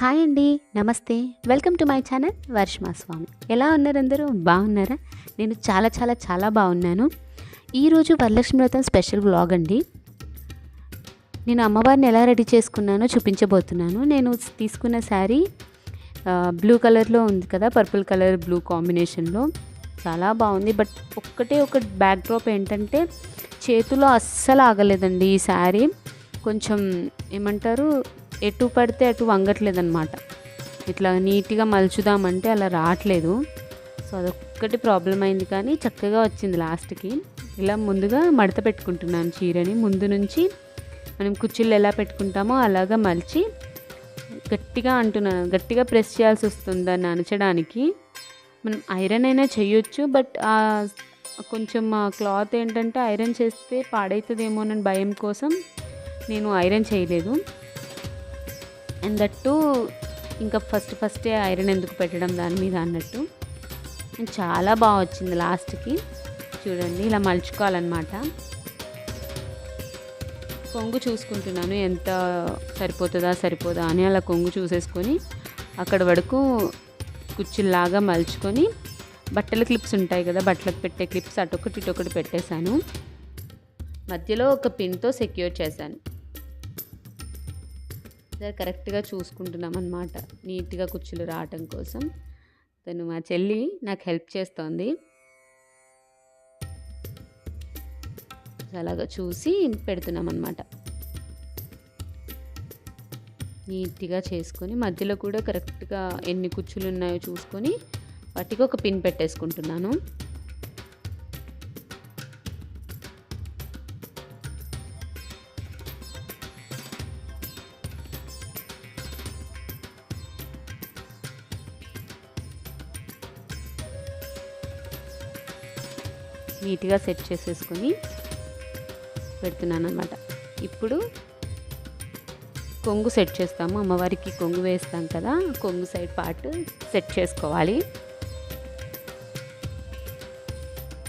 Hi అండి. నమస్తే. Welcome to my channel వర్షిమా స్వామి. ఎలా ఉన్నారు అందరూ? బాగున్నారా? నేను చాలా చాలా చాలా బాగున్నాను. ఈరోజు వరలక్ష్మి వ్రతం స్పెషల్ వ్లాగ్ అండి. నేను అమ్మవారిని ఎలా రెడీ చేసుకున్నానో చూపించబోతున్నాను. నేను తీసుకున్న శారీ బ్లూ కలర్లో ఉంది కదా, పర్పుల్ కలర్ బ్లూ కాంబినేషన్లో చాలా బాగుంది. బట్ ఒక బ్యాక్ డ్రాప్ ఏంటంటే చేతిలో అస్సలు ఆగలేదండి. ఈ శారీ కొంచెం ఏమంటారు, ఎటు పడితే అటు వంగట్లేదన్నమాట. ఇట్లా నీట్గా మలుచుదామంటే అలా రావట్లేదు. సో అదొక్కటి ప్రాబ్లం అయింది, కానీ చక్కగా వచ్చింది లాస్ట్కి. ఇలా ముందుగా మడత పెట్టుకుంటున్నాను చీరని. ముందు నుంచి మనం కుచ్చిళ్ళు ఎలా పెట్టుకుంటామో అలాగా మలిచి గట్టిగా అంటున్నాను. గట్టిగా ప్రెస్ చేయాల్సి వస్తుంది దాన్ని అణచడానికి. మనం ఐరన్ అయినా చేయొచ్చు, బట్ కొంచెం ఆ క్లాత్ ఏంటంటే ఐరన్ చేస్తే పాడవుతుందేమోనని భయం కోసం నేను ఐరన్ చేయలేదు. అండ్ దట్టు ఇంకా ఫస్టే ఐరన్ ఎందుకు పెట్టడం దాని మీద అన్నట్టు. చాలా బాగా వచ్చింది లాస్ట్కి. చూడండి, ఇలా మలుచుకోవాలన్నమాట. కొంగు చూసుకుంటున్నాను ఎంత సరిపోదా అని. అలా కొంగు చూసేసుకొని అక్కడ వరకు కుచ్చిల్లాగా మలుచుకొని, బట్టల క్లిప్స్ ఉంటాయి కదా, బట్టలకు పెట్టే క్లిప్స్ అటొకటి ఇటొకటి పెట్టేశాను. మధ్యలో ఒక పిన్తో సెక్యూర్ చేశాను. కరెక్ట్గా చూసుకుంటున్నాం అన్నమాట, నీట్గా కుచ్చులు రావటం కోసం. తను మా చెల్లి నాకు హెల్ప్ చేస్తోంది. అలాగా చూసి పెడుతున్నాం అన్నమాట. నీట్గా చేసుకొని మధ్యలో కూడా కరెక్ట్గా ఎన్ని కుచ్చులు ఉన్నాయో చూసుకొని వాటికి ఒక పిన్ పెట్టేసుకుంటున్నాను. నీట్గా సెట్ చేసేసుకొని పెడుతున్నాను అన్నమాట. ఇప్పుడు కొంగు సెట్ చేస్తాము. అమ్మవారికి కొంగు వేస్తాం కదా, కొంగు సైడ్ పార్ట్ సెట్ చేసుకోవాలి.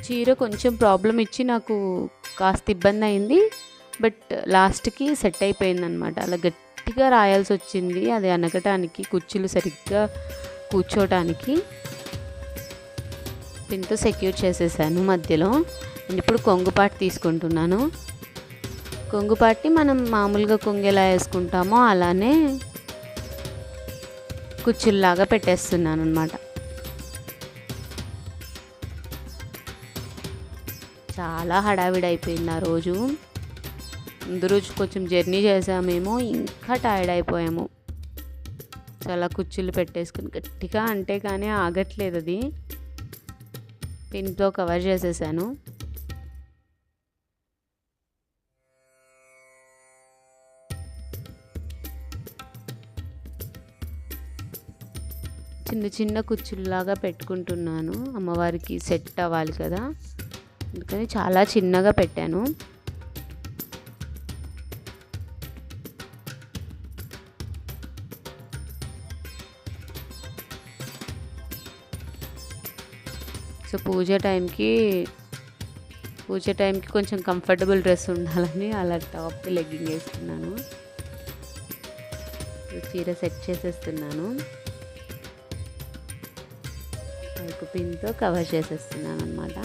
చీర కొంచెం ప్రాబ్లం ఇచ్చి నాకు కాస్త ఇబ్బంది అయింది, బట్ లాస్ట్కి సెట్ అయిపోయిందనమాట. అలా గట్టిగా రాయాల్సి వచ్చింది అది అనగటానికి, కుచ్చులు సరిగ్గా కూర్చోటానికి. పిన్తో సెక్యూర్ చేసేసాను మధ్యలో. ఇప్పుడు కొంగుపాటు తీసుకుంటున్నాను. కొంగుపాటి మనం మామూలుగా కొంగు ఎలా వేసుకుంటామో అలానే కుచ్చుల్లాగా పెట్టేస్తున్నాను అన్నమాట. చాలా హడావిడి అయిపోయింది ఆ రోజు. ముందు రోజు కొంచెం జర్నీ చేసామేమో, ఇంకా టైర్డ్ అయిపోయాము. చాలా కుచ్చులు పెట్టేసుకుని గట్టిగా అంటే కానీ ఆగట్లేదు అది. పిన్తో కవర్ చేసేసాను. చిన్న చిన్న కుచ్చుల్లాగా పెట్టుకుంటున్నాను. అమ్మవారికి సెట్ అవ్వాలి కదా, అందుకని చాలా చిన్నగా పెట్టాను. సో పూజ టైంకి కొంచెం కంఫర్టబుల్ డ్రెస్ ఉండాలని అలా టాప్ లెగ్గింగ్ వేసుకున్నాను. చీర సెట్ చేసేస్తున్నాను. ఒక పిన్తో కవర్ చేసేస్తున్నాను అన్నమాట.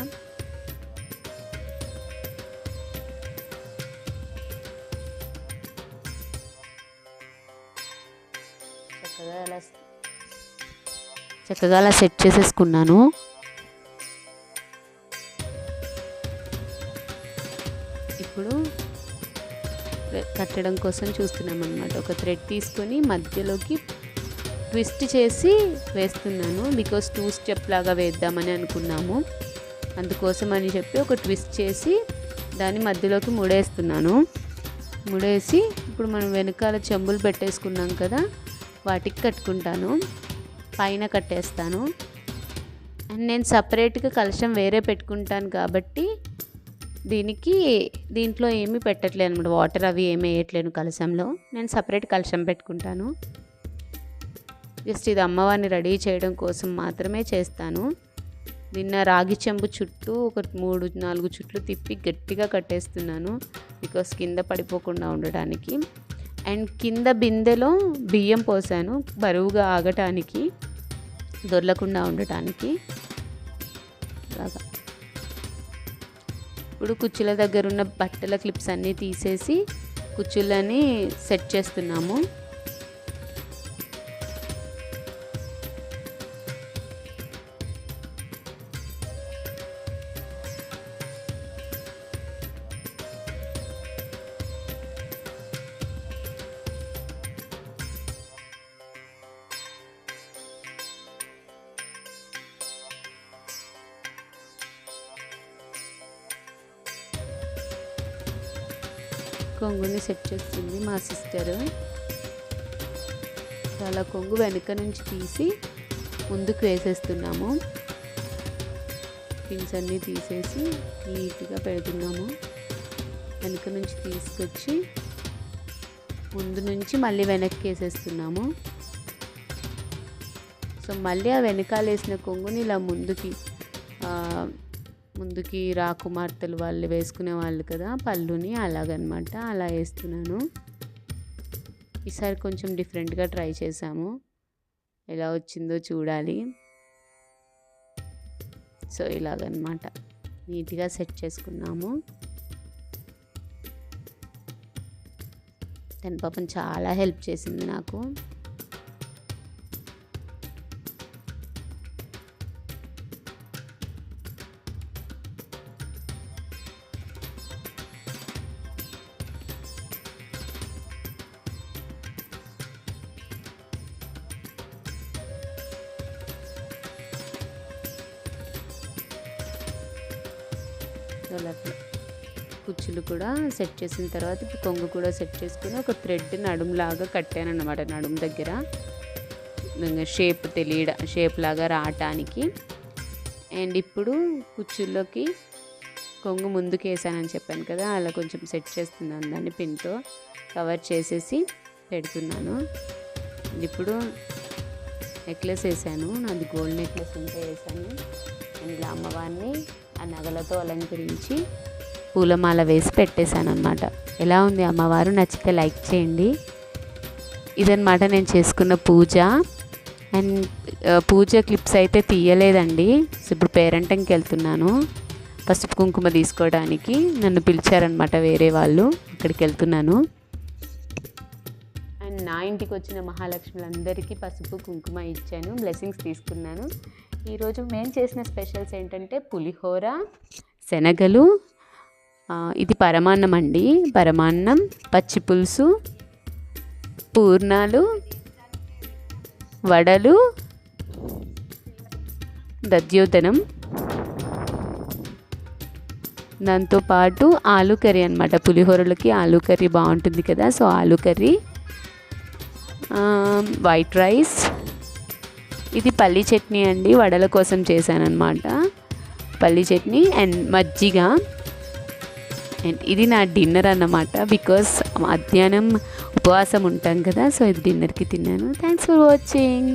చక్కగా అలా సెట్ చేసేసుకున్నాను. ఇప్పుడు కట్టడం కోసం చూస్తున్నాం అన్నమాట. ఒక థ్రెడ్ తీసుకొని మధ్యలోకి ట్విస్ట్ చేసి వేస్తున్నాను. బికాస్ 2 స్టెప్ లాగా వేద్దామని అనుకున్నాము. అందుకోసం అని చెప్పి ఒక ట్విస్ట్ చేసి దాన్ని మధ్యలోకి ముడేస్తున్నాను. ముడేసి ఇప్పుడు మనం వెనకాల చెంబులు పెట్టేసుకున్నాం కదా, వాటికి కట్టుకుంటాను. పైన కట్టేస్తాను. అండ్ నేను సపరేట్గా కలశం వేరే పెట్టుకుంటాను కాబట్టి దీంట్లో ఏమీ పెట్టట్లేదు అనమాట. వాటర్ అవి ఏమీ వేయట్లేను కలశంలో. నేను సపరేట్ కలశం పెట్టుకుంటాను. జస్ట్ ఇది అమ్మవారిని రెడీ చేయడం కోసం మాత్రమే చేస్తాను. నిన్న రాగి చెంబు చుట్టూ ఒక 3-4 చుట్లు తిప్పి గట్టిగా కట్టేస్తున్నాను, బికాస్ కింద పడిపోకుండా ఉండడానికి. అండ్ కింద బిందెలో బియ్యం పోసాను బరువుగా ఆగటానికి, దొర్లకుండా ఉండటానికి. అలాగా ఇప్పుడు కుచ్చుల దగ్గర ఉన్న బట్టల క్లిప్స్ అన్నీ తీసేసి కుచ్చులని సెట్ చేస్తున్నాము. కొంగుని సెట్ చేస్తుంది మా సిస్టర్. చాలా కొంగు వెనుక నుంచి తీసి ముందుకు వేసేస్తున్నాము. పిన్స్ అన్నీ తీసేసి నీట్గా పెడుతున్నాము. వెనుక నుంచి తీసుకొచ్చి ముందు నుంచి మళ్ళీ వెనక్కి వేసేస్తున్నాము. సో మళ్ళీ ఆ వెనకాల వేసిన కొంగుని ఇలా ముందుకి రాకుమార్తెలు వాళ్ళు వేసుకునే వాళ్ళు కదా పళ్ళుని, అలాగనమాట. అలా వేస్తున్నాను. ఈసారి కొంచెం డిఫరెంట్గా ట్రై చేసాము, ఎలా వచ్చిందో చూడాలి. సో ఇలాగనమాట నీట్గా సెట్ చేసుకున్నాము. తన పాపం చాలా హెల్ప్ చేసింది నాకు. కుచ్చులు కూడా సెట్ చేసిన తర్వాత ఇప్పుడు కొంగు కూడా సెట్ చేసుకుని ఒక థ్రెడ్ నడుములాగా కట్టాను అన్నమాట. నడుము దగ్గర షేప్ లాగా రావటానికి. అండ్ ఇప్పుడు కుచ్చుల్లోకి కొంగు ముందుకు వేసానని చెప్పాను కదా, అలా కొంచెం సెట్ చేస్తున్నాను. దాన్ని పిన్తో కవర్ చేసేసి పెడుతున్నాను. ఇప్పుడు నెక్లెస్ వేసాను, నాది గోల్డ్ నెక్లెస్ ఉంటే వేసాను. అండ్ ఇలా అమ్మవారిని ఆ నగలతో అలంకరించి పూలమాల వేసి పెట్టేశాను అనమాట. ఎలా ఉంది అమ్మవారు? నచ్చితే లైక్ చేయండి. ఇదన్నమాట నేను చేసుకున్న పూజ. అండ్ పూజ క్లిప్స్ అయితే తీయలేదండి. సో ఇప్పుడు పేరెంటంకి వెళ్తున్నాను పసుపు కుంకుమ తీసుకోవడానికి. నన్ను పిలిచారనమాట వేరే వాళ్ళు, అక్కడికి వెళ్తున్నాను. అండ్ నా ఇంటికి వచ్చిన మహాలక్ష్ములందరికీ పసుపు కుంకుమ ఇచ్చాను, బ్లెస్సింగ్స్ తీసుకున్నాను. ఈరోజు మేము చేసిన స్పెషల్స్ ఏంటంటే పులిహోర, శనగలు, ఇది పరమాన్నం అండి, పరమాన్నం, పచ్చి పులుసు, పూర్ణాలు, వడలు, దధ్యోదనం, దాంతోపాటు ఆలు కర్రీ అనమాట. పులిహోరలకి ఆలు కర్రీ బాగుంటుంది కదా, సో ఆలు కర్రీ, వైట్ రైస్, ఇది పల్లీ చట్నీ అండి, వడల కోసం చేశానన్నమాట. పల్లీ చట్నీ అండ్ మజ్జిగ. అండ్ ఇది నా డిన్నర్ అన్నమాట, బికాస్ మధ్యాహ్నం ఉపవాసం ఉంటాం కదా, సో ఇది డిన్నర్కి తిన్నాను. Thanks for watching.